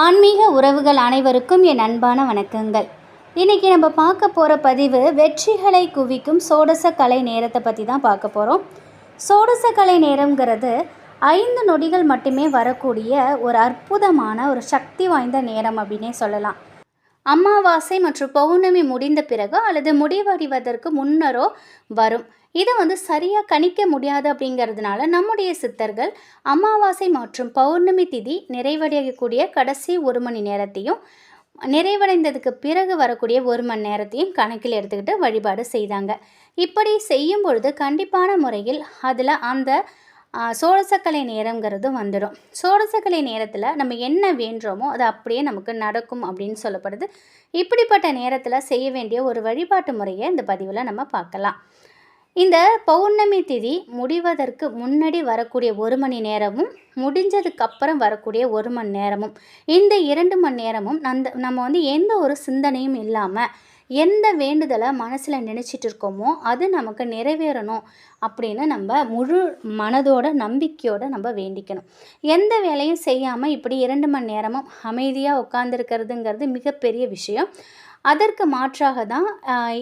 ஆன்மீக உறவுகள் அனைவருக்கும் என் அன்பான வணக்கங்கள். இன்றைக்கி நம்ம பார்க்க போகிற பதிவு வெற்றிகளை குவிக்கும் சோடச கலை நேரத்தை பற்றி தான் பார்க்க போகிறோம். சோடச கலை நேரங்கிறது 5 நொடிகள் மட்டுமே வரக்கூடிய ஒரு அற்புதமான ஒரு சக்தி வாய்ந்த நேரம் அப்படின்னே சொல்லலாம். அமாவாசை மற்றும் பௌர்ணமி முடிந்த பிறகு அல்லது முடிவடைவதற்கு முன்னரோ வரும். இதை சரியாக கணிக்க முடியாது அப்படிங்கிறதுனால நம்முடைய சித்தர்கள் அமாவாசை மற்றும் பௌர்ணமி திதி நிறைவடையக்கூடிய கடைசி 1 மணி நேரத்தையும் நிறைவடைந்ததுக்கு பிறகு வரக்கூடிய 1 மணி நேரத்தையும் கணக்கில் எடுத்துக்கிட்டு வழிபாடு செய்தாங்க. இப்படி செய்யும் பொழுது கண்டிப்பான முறையில் அதில் அந்த சோடசக்கலை நேரங்கிறது வந்துடும். சோடசக்கலை நேரத்தில் நம்ம என்ன வேண்டுறோமோ அது அப்படியே நமக்கு நடக்கும் அப்படின்னு சொல்லப்படுது. இப்படிப்பட்ட நேரத்தில் செய்ய வேண்டிய ஒரு வழிபாட்டு முறையை இந்த பதிவில் நம்ம பார்க்கலாம். இந்த பௌர்ணமி திதி முடிவதற்கு முன்னாடி வரக்கூடிய 1 மணி நேரமும் முடிஞ்சதுக்கப்புறம் வரக்கூடிய 1 மணி நேரமும் இந்த 2 மணி நேரமும் நம்ம எந்த ஒரு சிந்தனையும் இல்லாமல் எந்த வேண்டுதலை மனசில் நினச்சிட்டு இருக்கோமோ அது நமக்கு நிறைவேறணும் அப்படின்னு நம்ம முழு மனதோட நம்பிக்கையோடு நம்ம வேண்டிக்கணும். எந்த வேலையும் செய்யாமல் இப்படி 2 மணி நேரமும் அமைதியாக உட்காந்துருக்கிறதுங்கிறது மிகப்பெரிய விஷயம். அதற்கு மாற்றாக தான்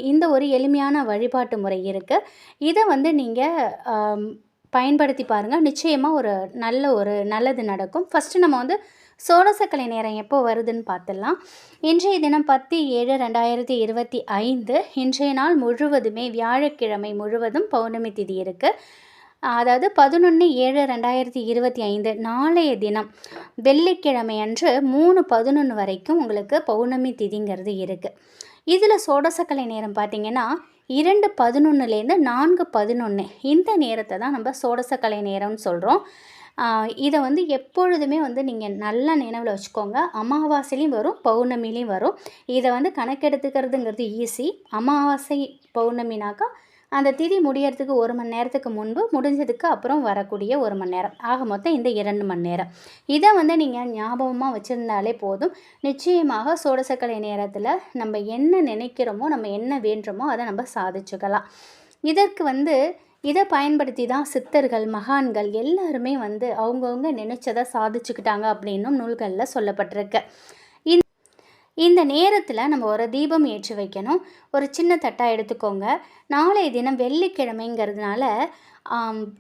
இந்த ஒரு எளிமையான வழிபாட்டு முறை இருக்குது. இதை நீங்கள் பயன்படுத்தி பாருங்கள். நிச்சயமாக ஒரு நல்லது நடக்கும். ஃபஸ்ட்டு நம்ம சோடசக்கலை நேரம் எப்போ வருதுன்னு பார்த்துடலாம். இன்றைய தினம் 10/7/2025 இன்றைய நாள் முழுவதுமே வியாழக்கிழமை முழுவதும் பௌர்ணமி திதி இருக்குது. அதாவது 11/7/2025 நாளைய தினம் வெள்ளிக்கிழமை அன்று 3:11 வரைக்கும் உங்களுக்கு பௌர்ணமி திதிங்கிறது இருக்குது. இதில் சோடசக்கலை நேரம் பார்த்திங்கன்னா 2:11லேருந்து 4:11 இந்த நேரத்தை தான் நம்ம சோடசக்கலை நேரம்னு சொல்கிறோம். இதை எப்பொழுதுமே நீங்கள் நல்லா நினைவில் வச்சுக்கோங்க. அமாவாசையிலையும் வரும், பௌர்ணமிலையும் வரும். இதை கணக்கெடுத்துக்கிறதுங்கிறது ஈஸி. அமாவாசை பௌர்ணமினாக்கா அந்த திதி முடியறதுக்கு 1 மணி நேரத்துக்கு முன்பு, முடிஞ்சதுக்கு அப்புறம் வரக்கூடிய 1 மணி நேரம், ஆக மொத்தம் இந்த 2 மணி நேரம். இதை நீங்கள் ஞாபகமாக வச்சுருந்தாலே போதும். நிச்சயமாக சோடசக்கலை நேரத்தில் நம்ம என்ன நினைக்கிறோமோ, நம்ம என்ன வேண்டுமோ அதை நம்ம சாதிச்சுக்கலாம். இதற்கு இதை பயன்படுத்தி தான் சித்தர்கள், மகான்கள் எல்லாருமே அவங்கவுங்க நினச்சதை சாதிச்சுக்கிட்டாங்க அப்படின்னும் நூல்களில் சொல்லப்பட்டிருக்கு. இந்த நேரத்தில் நம்ம ஒரு தீபம் ஏற்றி வைக்கணும். ஒரு சின்ன தட்டாக எடுத்துக்கோங்க. நாளைய தினம் வெள்ளிக்கிழமைங்கிறதுனால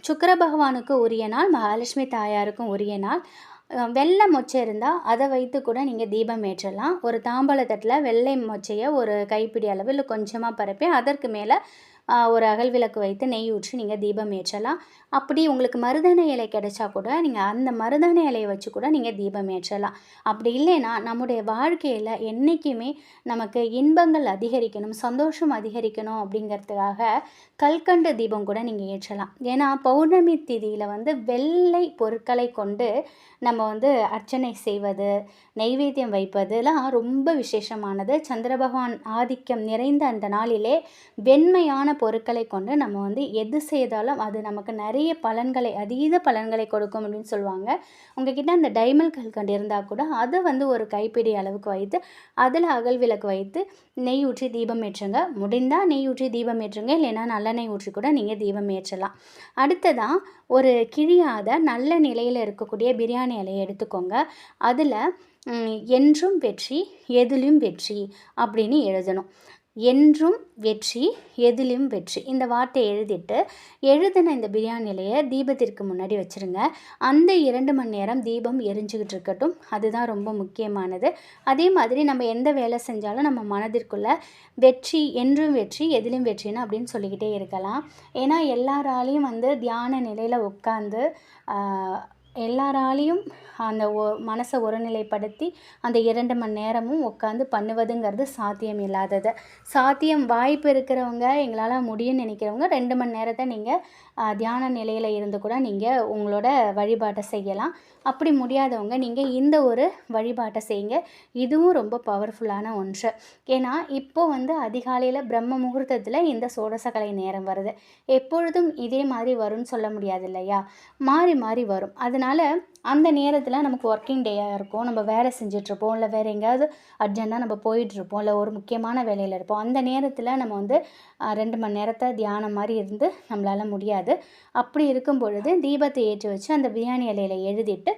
சுக்கிர பகவானுக்கு உரிய நாள், மகாலட்சுமி தாயாருக்கும் உரிய நாள். வெள்ளை மொச்சை இருந்தால் அதை வைத்து கூட நீங்கள் தீபம் ஏற்றலாம். ஒரு தாம்பாளத்தட்டில் வெள்ளை மொச்சையை ஒரு கைப்பிடி அளவு இல்லை கொஞ்சமாக பரப்பி அதற்கு மேலே ஒரு அகல் விளக்கு வைத்து நெய் ஊற்றி நீங்கள் தீபம் ஏற்றலாம். அப்படி உங்களுக்கு மருதாணி இலை கிடைச்சா கூட நீங்கள் அந்த மருதாணி இலையை வச்சு கூட நீங்கள் தீபம் ஏற்றலாம். அப்படி இல்லைன்னா நம்முடைய வாழ்க்கையில் என்றைக்குமே நமக்கு இன்பங்கள் அதிகரிக்கணும், சந்தோஷம் அதிகரிக்கணும் அப்படிங்கிறதுக்காக கல்கண்டு தீபம் கூட நீங்கள் ஏற்றலாம். ஏன்னா பௌர்ணமி திதியில் வெள்ளை பொருட்களை கொண்டு நம்ம அர்ச்சனை செய்வது, நெய்வேத்தியம் வைப்பதுலாம் ரொம்ப விசேஷமானது. சந்திர பகவான் ஆதிக்கம் நிறைந்த அந்த நாளிலே வெண்மையான பொருட்களை கொண்டு நம்ம எது செய்தாலும் அது நமக்கு நிறைய அதீத பலன்களை கொடுக்கும் அப்படின்னு சொல்லுவாங்க. உங்ககிட்ட அந்த டைமல் கல்கண்டு இருந்தால் கூட அதை ஒரு கைப்பிடி அளவுக்கு வைத்து அதில் அகல் விளக்கு வைத்து நெய் ஊற்றி தீபம் ஏற்றுங்க. முடிந்தால் நெய் ஊற்றி தீபம் ஏற்றுங்க, இல்லைன்னா நல்லெண்ணெய் ஊற்றி கூட நீங்கள் தீபம் ஏற்றலாம். அடுத்ததான் ஒரு கிழியாத நல்ல நிலையில் இருக்கக்கூடிய பிரியாணி இலையை எடுத்துக்கோங்க. அதில் என்றும் வெற்றி எதிலும் வெற்றி அப்படின்னு எழுதணும். என்றும் வெற்றி எதிலும் வெற்றி இந்த வார்த்தையை எழுதின இந்த பிரியாணி இலையை தீபத்திற்கு முன்னாடி வச்சுருங்க. அந்த 2 மணி நேரம் தீபம் எரிஞ்சுக்கிட்டு இருக்கட்டும். அதுதான் ரொம்ப முக்கியமானது. அதே மாதிரி நம்ம எந்த வேலை செஞ்சாலும் நம்ம மனதிற்குள்ள வெற்றி, என்றும் வெற்றி எதிலும் வெற்றின்னு அப்படின்னு சொல்லிக்கிட்டே இருக்கலாம். ஏன்னா எல்லாராலையும் தியான நிலையில் உட்காந்து எல்லாராலையும் அந்த மனசை ஒருநிலைப்படுத்தி அந்த 2 மணி நேரமும் உட்காந்து பண்ணுவதுங்கிறது சாத்தியம் இல்லாதது. வாய்ப்பு இருக்கிறவங்க, எங்களால் முடியும்னு நினைக்கிறவங்க 2 மணி நேரத்தை நீங்கள் தியான நிலையில் இருந்து கூட நீங்கள் உங்களோட வழிபாட்டை செய்யலாம். அப்படி முடியாதவங்க நீங்கள் இந்த ஒரு வழிபாட்டை செய்யுங்க. இதுவும் ரொம்ப பவர்ஃபுல்லான ஒன்று. ஏன்னா இப்போது அதிகாலையில் பிரம்ம முகூர்த்தத்தில் இந்த சோடசக்கலை நேரம் வருது. எப்பொழுதும் இதே மாதிரி வரும்னு சொல்ல முடியாது இல்லையா? மாறி மாறி வரும். அதனால் அந்த நேரத்தில் நமக்கு ஒர்க்கிங் டேயாக இருக்கும், நம்ம வேலை செஞ்சிட்ருப்போம், இல்லை வேறு எங்கேயாவது அர்ஜென்ட்டாக நம்ம போயிட்டுருப்போம், இல்லை ஒரு முக்கியமான வேலையில் இருப்போம். அந்த நேரத்தில் நம்ம வந்து 2 மணி நேரத்தை தியானம் மாதிரி இருந்து நம்மளால் முடியாது. அப்படி இருக்கும் பொழுது தீபத்தை ஏற்றி வச்சு அந்த பிரியாணி இலையில எழுதிட்டு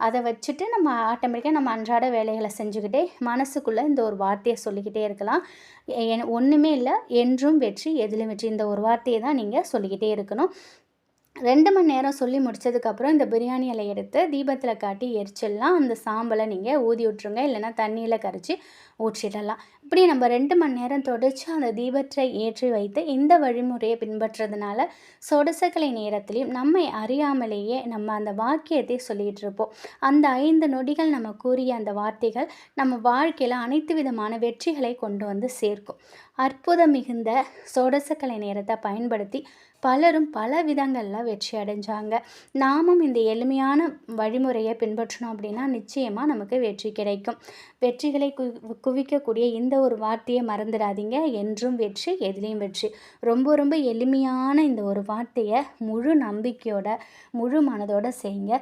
அதை வச்சுட்டு நம்ம ஆட்டோமேட்டிக்காக நம்ம அன்றாட வேலைகளை செஞ்சுக்கிட்டே மனசுக்குள்ளே இந்த ஒரு வார்த்தையை சொல்லிக்கிட்டே இருக்கலாம். ஒன்றுமே இல்லை, என்றும் வெற்றி எதிலும் வெற்றி, இந்த ஒரு வார்த்தையை தான் நீங்கள் சொல்லிக்கிட்டே இருக்கணும். 2 மணி நேரம் சொல்லி முடிச்சதுக்கப்புறம் இந்த பிரியாணி இலைய எடுத்து தீபத்தில் காட்டி எரிச்சிடலாம். அந்த சாம்பலை நீங்கள் ஊதி விட்ருங்க, இல்லைன்னா தண்ணியில் கரைச்சி ஊற்றிடலாம். இப்படி நம்ம 2 மணி நேரம் தொடர்ச்சி அந்த தீபத்தை ஏற்றி வைத்து இந்த வழிமுறையை பின்பற்றுறதுனால சொடசக்கலை நேரத்திலையும் நம்மை அறியாமலேயே நம்ம அந்த வாக்கியத்தை சொல்லிகிட்டு இருப்போம். அந்த 5 நொடிகள் நம்ம கூறிய அந்த வார்த்தைகள் நம்ம வாழ்க்கையில் அனைத்து விதமான வெற்றிகளை கொண்டு வந்து சேர்க்கும். அற்புதம் மிகுந்த சொடசக்கலை நேரத்தை பயன்படுத்தி பலரும் பல விதங்களில் வெற்றி அடைஞ்சாங்க. நாமும் இந்த எளிமையான வழிமுறையை பின்பற்றினோம் அப்படின்னா நிச்சயமாக நமக்கு வெற்றி கிடைக்கும். வெற்றிகளை குவிக்கக்கூடிய இந்த ஒரு வார்த்தையை மறந்துடாதீங்க. என்றும் வெற்றி எதிலையும் வெற்றி. ரொம்ப ரொம்ப எளிமையான இந்த ஒரு வார்த்தையை முழு நம்பிக்கையோட முழு மனதோடு செய்யுங்க.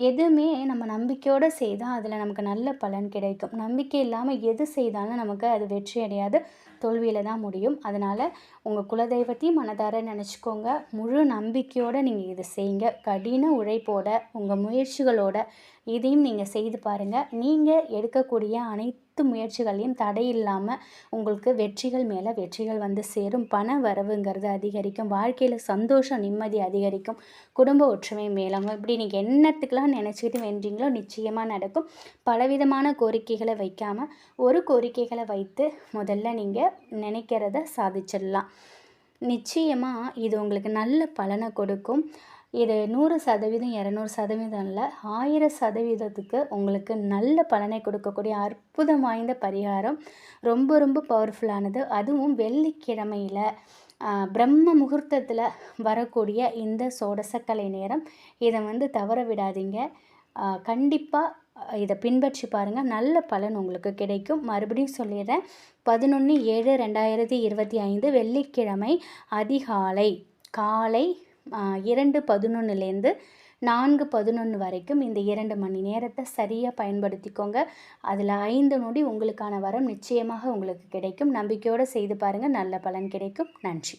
எதுவுமே நம்ம நம்பிக்கையோடு செய்தால் அதில் நமக்கு நல்ல பலன் கிடைக்கும். நம்பிக்கை இல்லாமல் எது செய்தாலும் நமக்கு அது வெற்றி அடையாது, தோல்வியில் தான் முடியும். அதனால் உங்கள் குலதெய்வத்தையும் மனதார நினச்சிக்கோங்க. முழு நம்பிக்கையோடு நீங்கள் இதை செய்யுங்க. கடின உழைப்போட உங்கள் முயற்சிகளோட இதையும் நீங்கள் செய்து பாருங்கள். நீங்கள் எடுக்கக்கூடிய அனைத்து முயற்சிகளையும் தடை இல்லாமல் உங்களுக்கு வெற்றிகள் மேலே வெற்றிகள் வந்து சேரும். பண வரவுங்கிறது அதிகரிக்கும். வாழ்க்கையில் சந்தோஷம் நிம்மதி அதிகரிக்கும். குடும்ப ஒற்றுமை மேலாகும். இப்படி நீங்கள் என்னத்துக்கெலாம் நினச்சிக்கிட்டு வென்றீங்களோ நிச்சயமாக நடக்கும். பலவிதமான கோரிக்கைகளை வைக்காமல் ஒரு கோரிக்கைகளை வைத்து முதல்ல நீங்கள் நினைக்கிறத சாதிச்சிடலாம். நிச்சயமாக இது உங்களுக்கு நல்ல பலனை கொடுக்கும். இது 100% 200% இல்லை, 1000% உங்களுக்கு நல்ல பலனை கொடுக்கக்கூடிய அற்புதம் வாய்ந்த பரிகாரம். ரொம்ப ரொம்ப பவர்ஃபுல்லானது. அதுவும் வெள்ளிக்கிழமையில் பிரம்ம முகூர்த்தத்தில் வரக்கூடிய இந்த சோடசக்கலை நேரம். இதை வந்து தவற விடாதீங்க. கண்டிப்பாக இதை பின்பற்றி பாருங்கள், நல்ல பலன் உங்களுக்கு கிடைக்கும். மறுபடியும் சொல்லிடுறேன், 11/7/2025 வெள்ளிக்கிழமை அதிகாலை காலை 2:11லேருந்து 4:11 வரைக்கும் இந்த 2 மணி நேரத்தை சரியாக பயன்படுத்திக்கோங்க. அதில் 5 நொடி உங்களுக்கான வரம் நிச்சயமாக உங்களுக்கு கிடைக்கும். நம்பிக்கையோடு செய்து பாருங்கள், நல்ல பலன் கிடைக்கும். நன்றி.